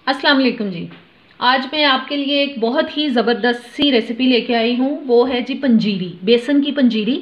अस्सलाम वालेकुम जी। आज मैं आपके लिए एक बहुत ही ज़बरदस्त सी रेसिपी लेके आई हूँ। वो है जी पंजीरी, बेसन की पंजीरी।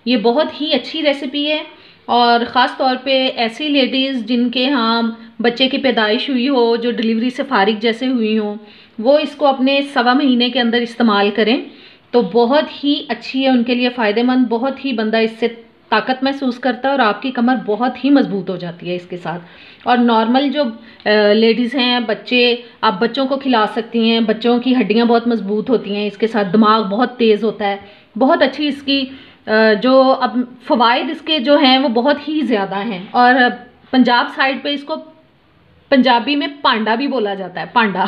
ये बहुत ही अच्छी रेसिपी है और ख़ास तौर पे ऐसी लेडीज़ जिनके यहाँ बच्चे की पैदाइश हुई हो, जो डिलीवरी से फारिग जैसे हुई हों, वो इसको अपने 1.25 महीने के अंदर इस्तेमाल करें तो बहुत ही अच्छी है उनके लिए, फ़ायदेमंद। बहुत ही बंदा इससे ताकत महसूस करता है और आपकी कमर बहुत ही मजबूत हो जाती है इसके साथ। और नॉर्मल जो लेडीज़ हैं, बच्चे, आप बच्चों को खिला सकती हैं। बच्चों की हड्डियां बहुत मजबूत होती हैं इसके साथ, दिमाग बहुत तेज़ होता है। बहुत अच्छी इसकी जो अब फ़वाइद इसके जो हैं वो बहुत ही ज़्यादा हैं। और पंजाब साइड पे इसको पंजाबी में पांडा भी बोला जाता है, पांडा।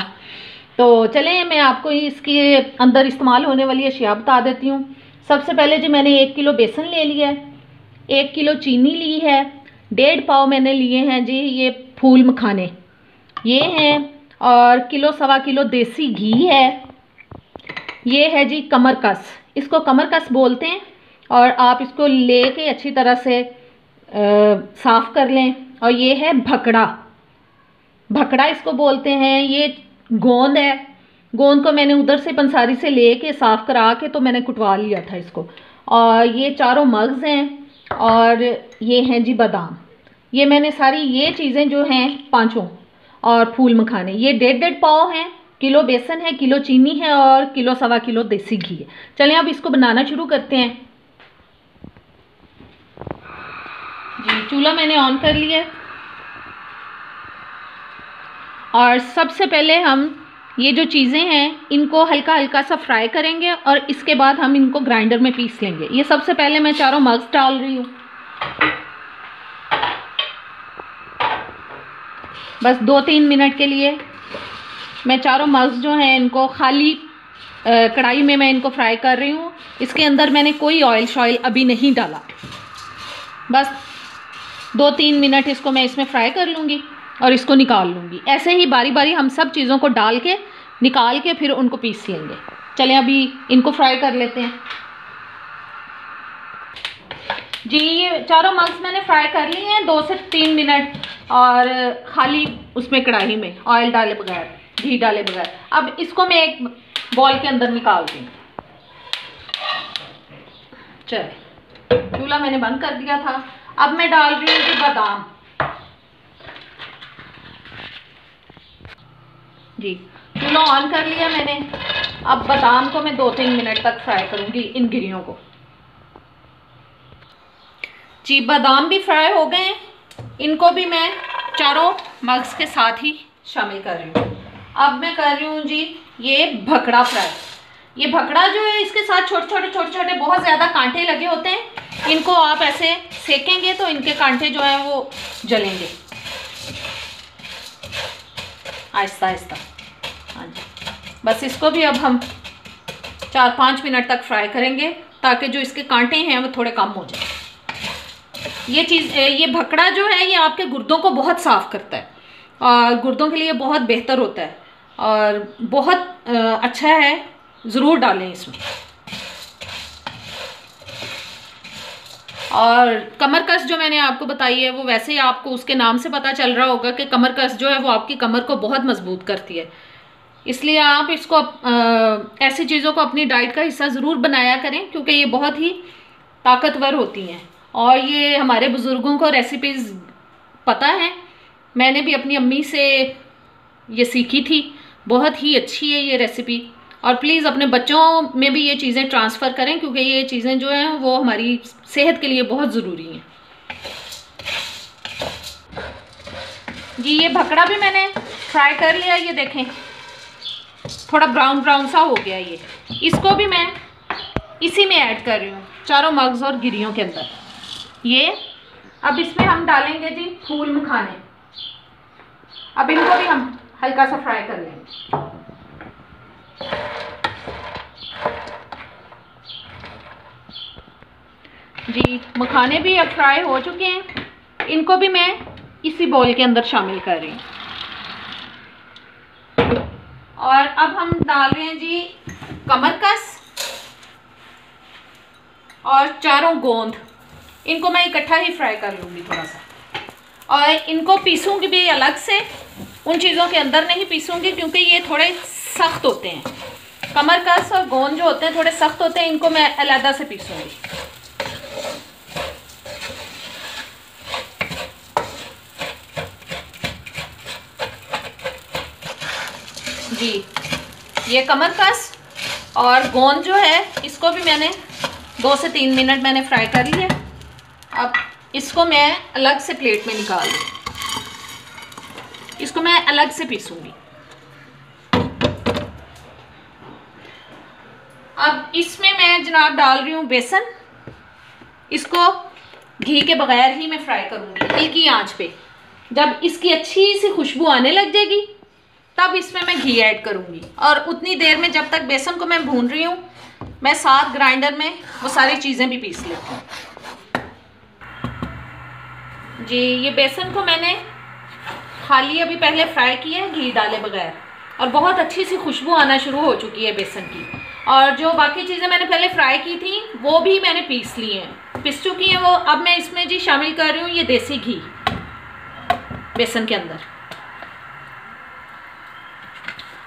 तो चलें मैं आपको इसके अंदर इस्तेमाल होने वाली अशिया बता देती हूँ। सबसे पहले जी मैंने 1 किलो बेसन ले लिया है, 1 किलो चीनी ली है, 1.5 पाव मैंने लिए हैं जी ये फूल मखाने, ये हैं, और किलो सवा किलो देसी घी है। ये है जी कमरकस, इसको कमरकस बोलते हैं। और आप इसको लेके अच्छी तरह से साफ़ कर लें। और ये है भकड़ा, भकड़ा इसको बोलते हैं। ये गोंद है, गोंद को मैंने उधर से पंसारी से लेके साफ़ करा के तो मैंने कुटवा लिया था इसको। और ये चारों मग्ज़ हैं और ये हैं जी बादाम। ये मैंने सारी ये चीज़ें जो हैं पांचों, और फूल मखाने, ये 1.5 पाव हैं। किलो बेसन है, किलो चीनी है और किलो सवा किलो देसी घी है। चलें अब इसको बनाना शुरू करते हैं जी। चूल्हा मैंने ऑन कर लिया और सबसे पहले हम ये जो चीज़ें हैं इनको हल्का हल्का सा फ्राई करेंगे और इसके बाद हम इनको ग्राइंडर में पीस लेंगे। ये सबसे पहले मैं चारों मग्स डाल रही हूँ। बस 2-3 मिनट के लिए मैं चारों मग्स जो हैं इनको खाली कढ़ाई में मैं इनको फ्राई कर रही हूँ। इसके अंदर मैंने कोई ऑयल शॉयल अभी नहीं डाला। बस 2-3 मिनट इसको मैं इसमें फ्राई कर लूँगी और इसको निकाल लूँगी। ऐसे ही बारी बारी हम सब चीज़ों को डाल के निकाल के फिर उनको पीस लेंगे। चलें अभी इनको फ्राई कर लेते हैं जी। ये चारों मग्स मैंने फ्राई कर लिए हैं 2 से 3 मिनट, और खाली उसमें कढ़ाई में ऑयल डाले बगैर, घी डाले बगैर। अब इसको मैं एक बॉल के अंदर निकाल दूँ। चलिए चूल्हा मैंने बंद कर दिया था। अब मैं डाल रही हूँ जी बादाम जी। चूल्हा ऑन कर लिया मैंने। अब बादाम को मैं 2-3 मिनट तक फ्राई करूँगी, इन गिरियों को जी। बादाम भी फ्राई हो गए हैं, इनको भी मैं चारों मग्स के साथ ही शामिल कर रही हूँ। अब मैं कर रही हूँ जी ये भकड़ा फ्राई। ये भकड़ा जो है इसके साथ छोटे छोटे बहुत ज़्यादा कांटे लगे होते हैं। इनको आप ऐसे सेकेंगे तो इनके कांटे जो हैं वो जलेंगे आहिस्ता आहिस्ता। हाँ जी, बस इसको भी अब हम 4-5 मिनट तक फ्राई करेंगे ताकि जो इसके कांटे हैं वो थोड़े कम हो जाए। ये चीज़, ये भकड़ा जो है ये आपके गुर्दों को बहुत साफ़ करता है और गुर्दों के लिए बहुत बेहतर होता है और बहुत अच्छा है। ज़रूर डालें इसमें। और कमरकस जो मैंने आपको बताई है वो वैसे ही आपको उसके नाम से पता चल रहा होगा कि कमरकस जो है वो आपकी कमर को बहुत मजबूत करती है। इसलिए आप इसको ऐसी चीज़ों को अपनी डाइट का हिस्सा ज़रूर बनाया करें क्योंकि ये बहुत ही ताकतवर होती हैं। और ये हमारे बुज़ुर्गों को रेसिपीज़ पता है, मैंने भी अपनी अम्मी से ये सीखी थी। बहुत ही अच्छी है ये रेसिपी। और प्लीज़ अपने बच्चों में भी ये चीज़ें ट्रांसफ़र करें क्योंकि ये चीज़ें जो हैं वो हमारी सेहत के लिए बहुत ज़रूरी हैं जी। ये भकड़ा भी मैंने फ्राई कर लिया, ये देखें थोड़ा ब्राउन ब्राउन सा हो गया। ये इसको भी मैं इसी में ऐड कर रही हूँ, चारों मग्स और गिरियों के अंदर। ये अब इसमें हम डालेंगे जी फूल मखाने। अब इनको भी हम हल्का सा फ्राई कर लेंगे जी। मखाने भी अब फ्राई हो चुके हैं, इनको भी मैं इसी बॉल के अंदर शामिल कर रही हूँ। और अब हम डाल रहे हैं जी कमरकस और चारों गोंद। इनको मैं इकट्ठा ही फ्राई कर लूँगी थोड़ा सा, और इनको पीसूँगी भी अलग से। उन चीज़ों के अंदर नहीं पीसूंगी क्योंकि ये थोड़े सख्त होते हैं। कमर कस और गोंद जो होते हैं थोड़े सख्त होते हैं, इनको मैं अलग से पीसूंगी। जी, ये कमर कस और गोंद जो है इसको भी मैंने 2 से 3 मिनट मैंने फ्राई कर लिया। अब इसको मैं अलग से प्लेट में निकाल लूँ, इसको मैं अलग से पीसूंगी। अब इसमें मैं जनाब डाल रही हूँ बेसन। इसको घी के बगैर ही मैं फ्राई करूँगी हल्की आंच पे। जब इसकी अच्छी सी खुशबू आने लग जाएगी तब इसमें मैं घी ऐड करूँगी, और उतनी देर में जब तक बेसन को मैं भून रही हूँ मैं साथ ग्राइंडर में वो सारी चीज़ें भी पीस लेती हूँ। जी, ये बेसन को मैंने खाली अभी पहले फ्राई किया है घी डाले बगैर, और बहुत अच्छी सी खुशबू आना शुरू हो चुकी है बेसन की। और जो बाकी चीज़ें मैंने पहले फ्राई की थी वो भी मैंने पीस ली हैं, पिस चुकी हैं वो। अब मैं इसमें जी शामिल कर रही हूँ ये देसी घी बेसन के अंदर।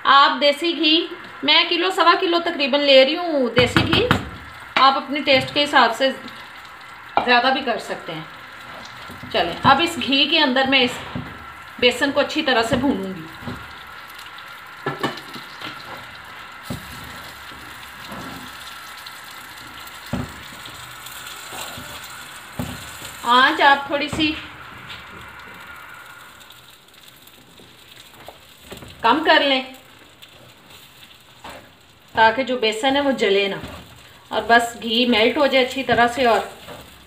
आप देसी घी, मैं किलो सवा किलो तकरीबन ले रही हूँ देसी घी, आप अपने टेस्ट के हिसाब से ज़्यादा भी कर सकते हैं। चलें, अब इस घी के अंदर मैं इस बेसन को अच्छी तरह से भूनूंगी। आंच आप थोड़ी सी कम कर लें ताकि जो बेसन है वो जले ना, और बस घी मेल्ट हो जाए अच्छी तरह से, और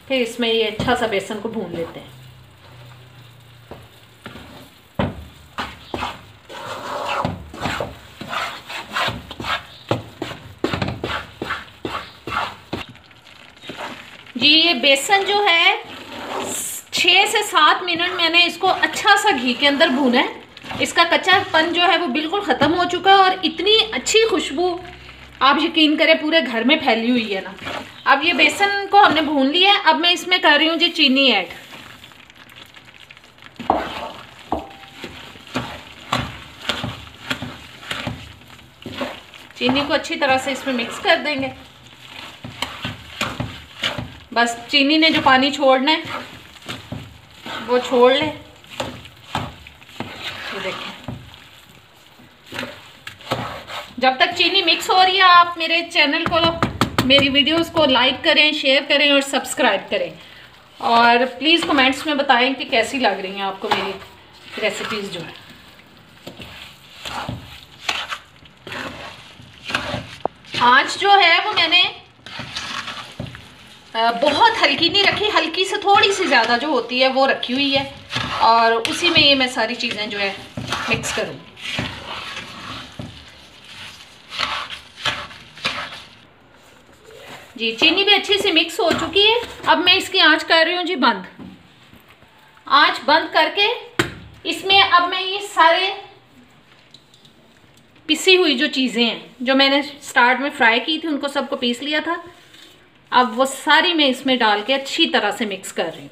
फिर इसमें ये अच्छा सा बेसन को भून लेते हैं। जी, ये बेसन जो है 6 से 7 मिनट मैंने इसको अच्छा सा घी के अंदर भूना है। इसका कच्चापन जो है वो बिल्कुल ख़त्म हो चुका है, और इतनी अच्छी खुशबू आप यकीन करें पूरे घर में फैली हुई है ना। अब ये बेसन को हमने भून लिया है। अब मैं इसमें कर रही हूँ जी चीनी ऐड। चीनी को अच्छी तरह से इसमें मिक्स कर देंगे। बस चीनी ने जो पानी छोड़ना है वो छोड़ ले। ये देखें, जब तक चीनी मिक्स हो रही है आप मेरे चैनल को, मेरी वीडियोस को लाइक करें, शेयर करें और सब्सक्राइब करें, और प्लीज़ कमेंट्स में बताएं कि कैसी लग रही हैं आपको मेरी रेसिपीज़ जो है। आंच जो है वो मैंने बहुत हल्की नहीं रखी, हल्की से थोड़ी सी ज़्यादा जो होती है वो रखी हुई है, और उसी में ये मैं सारी चीज़ें जो है मिक्स करूँगी। जी, चीनी भी अच्छी से मिक्स हो चुकी है। अब मैं इसकी आंच कर रही हूँ जी बंद। आंच बंद करके इसमें अब मैं ये सारे पिसी हुई जो चीज़ें हैं जो मैंने स्टार्ट में फ्राई की थी उनको सबको पीस लिया था, अब वो सारी मैं इसमें डाल के अच्छी तरह से मिक्स कर रही हूँ।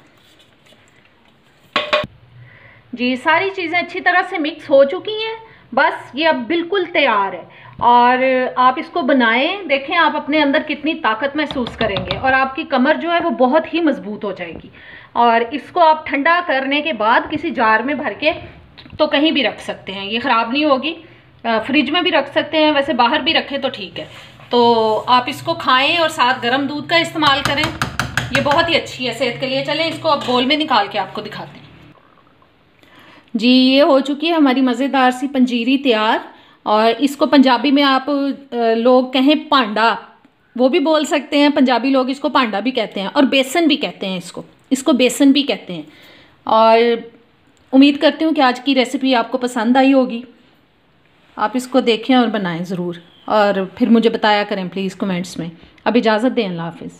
जी, सारी चीज़ें अच्छी तरह से मिक्स हो चुकी हैं। बस ये अब बिल्कुल तैयार है, और आप इसको बनाएं, देखें आप अपने अंदर कितनी ताकत महसूस करेंगे, और आपकी कमर जो है वो बहुत ही मजबूत हो जाएगी। और इसको आप ठंडा करने के बाद किसी जार में भर के तो कहीं भी रख सकते हैं, ये ख़राब नहीं होगी। फ्रिज में भी रख सकते हैं, वैसे बाहर भी रखें तो ठीक है। तो आप इसको खाएं और साथ गर्म दूध का इस्तेमाल करें, ये बहुत ही अच्छी है सेहत के लिए। चलें इसको अब बोल में निकाल के आपको दिखाते हैं। जी, ये हो चुकी है हमारी मज़ेदार सी पंजीरी तैयार, और इसको पंजाबी में आप लोग कहें पांडा वो भी बोल सकते हैं, पंजाबी लोग इसको पांडा भी कहते हैं, और बेसन भी कहते हैं इसको बेसन भी कहते हैं। और उम्मीद करती हूँ कि आज की रेसिपी आपको पसंद आई होगी। आप इसको देखें और बनाएं ज़रूर, और फिर मुझे बताया करें प्लीज़ कमेंट्स में। अब इजाज़त दें, अल्लाह हाफ़िज़।